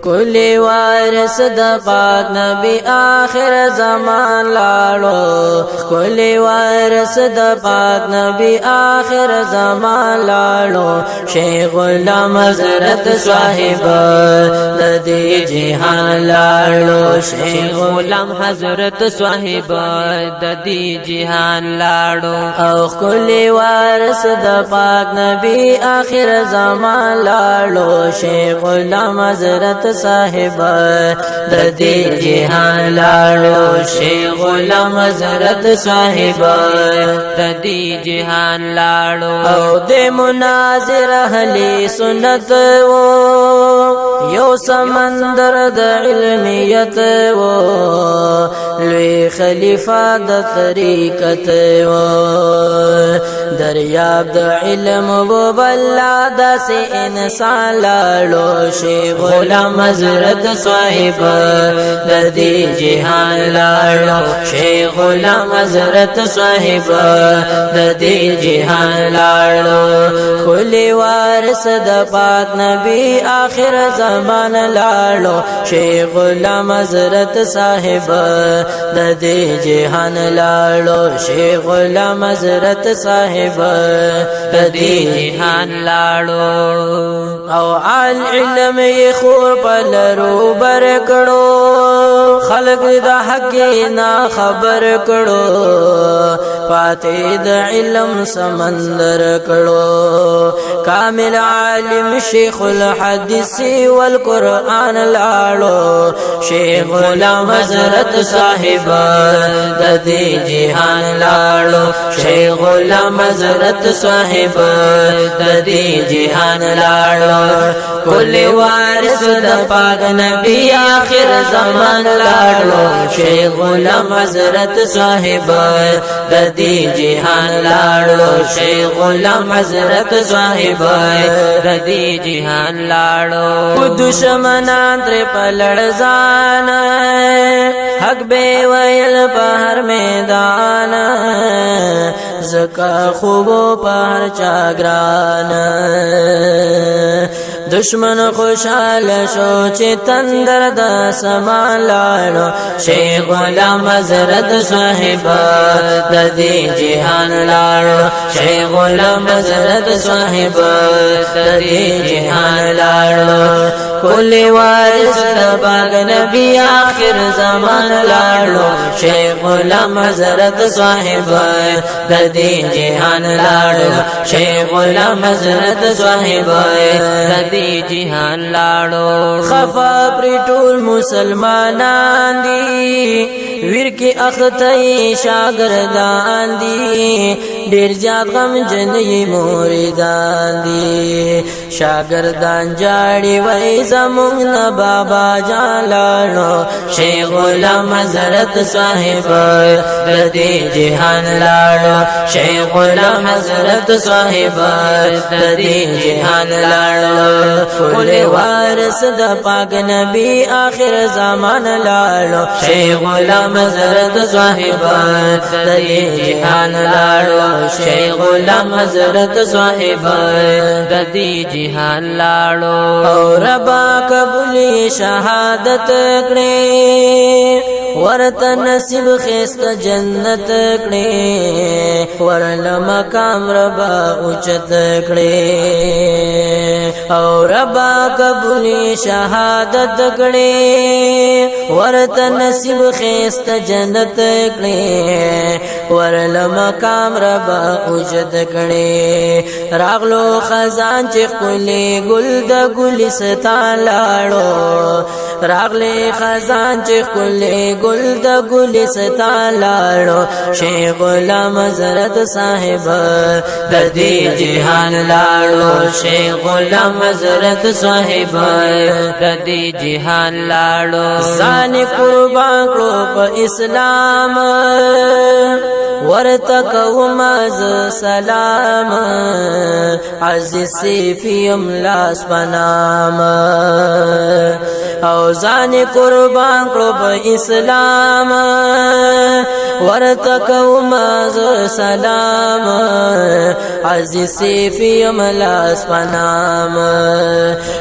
کلی وارث د پاک نبی آخر زمان لاړو کلی وارث د پاک نبی آخر زمان لاړو شیخ غلام حضرت صاحب د دې جهان لاړو شیخ غلام حضرت صاحب د دې جهان لاړو او کلی وارث د پاک نبی آخر زمان لاړو شیخ غلام حضرت صاحب د دې جهان لاړو شیخ غلام حضرت صاحب د دې جهان لاړو او د مناظر اهل سنت وو یو سمندر د علمیت وو لوی خلیفہ د طریقت وو دریاب د علم وو بلا د سه انسان لاړو شیخ غلام حضرت صاحب د دې جهان لاړو شیخ غلام حضرت صاحب د دې جهان لاړو کلی وارث د پاک نبی آخر زمان لاړو شیخ غلام حضرت صاحب د دې جهان لاړو شیخ غلام حضرت صاحب د دې جهان لاړو او عال علم خور پلرو بر کړو خلق د حق نه خبر کړو پاتې د علم سمندر کړو کامل عالم شیخ الحدیث والقرآن لاړو شیخ غلام حضرت صاحب د دې جهان لاړو شیخ غلام حضرت صاحب د دې جهان لاړو کلی وارث د پاک نبی آخر زمان لاړو شیخ غلام حضرت صاحب د دې جهان لاړو شیخ غلام حضرت صاحب د دې جهان لاړو دشمنان تر پلړزان حق به ویل په هر میدان زکا خوب په هر چاګران دشمن خوشحال شو چې تندر د سمان لاړو شیخ غلام حضرت صاحب د دې جهان لاړو شیخ غلام حضرت صاحب د دې جهان لاړو کلی وارث د پاک نبی آخر زمان لاړو شیخ غلام حضرت صاحب د دې جهان لاړو شیخ غلام حضرت صاحب د دې جهان لاړو خفا پر ټول مسلمانان دي ویر کې اخته شاګردان دي ډیر زیات غم جنې مریدان دي شاګردان جاړي وای زمونږ نه بابا جانانو شیخ غلام حضرت صاحب د دې جهان لاړو شیخ غلام حضرت صاحب د دې جهان لاړو کلی وارث د پاک نبی آخر زمان لاړو شیخ غلام حضرت صاحب د دې جهان لاړو شیخ غلام حضرت صاحب د دې جهان لاړو او ربا قبولی شهادت کړي ورته نصیب خست جنت کړي ورل مقام ربا اوچت کړي او ربا قبولی شهادت کړي ورته نصیب خست جنت کړي ورل مقام ربا اوچت کړي راغلو خزان چې خپلې ګل د ګلستان لاړو راغلي خزان چې خپلې ګل د ګلستان لاړو شیخ غلام حضرت صاحب د دې جهان لاړو شیخ غلام حضرت صاحب د دې جهان لاړو ځان قربان کړو په اسلام ورته کوم از سلام عزیز سیفیم لاس پنام او ځان قربان کړو په اسلام ورتکو ماز سلام عزیز سیفیم لاس پنام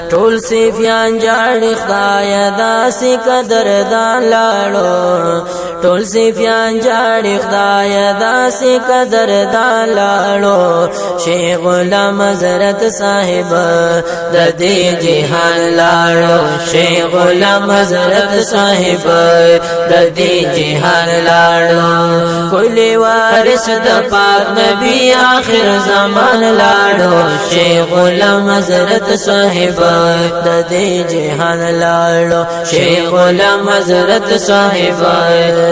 ټول سیفیان جاړي خدای داسې قدردان لاړو ټول سیفیان جاړي خدای داسې قدردان لاړو شیخ غلام حضرت صاحب د دې جهان لاړو شیخ غلام حضرت صاحب د دې جهان لاړو کلی وارث د پاک نبی آخر زمان لاړو شیخ غلام حضرت صاحب د دې جهان لاړو شیخ غلام حضرت صاحب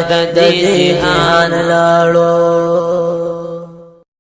د دې جهان لاړو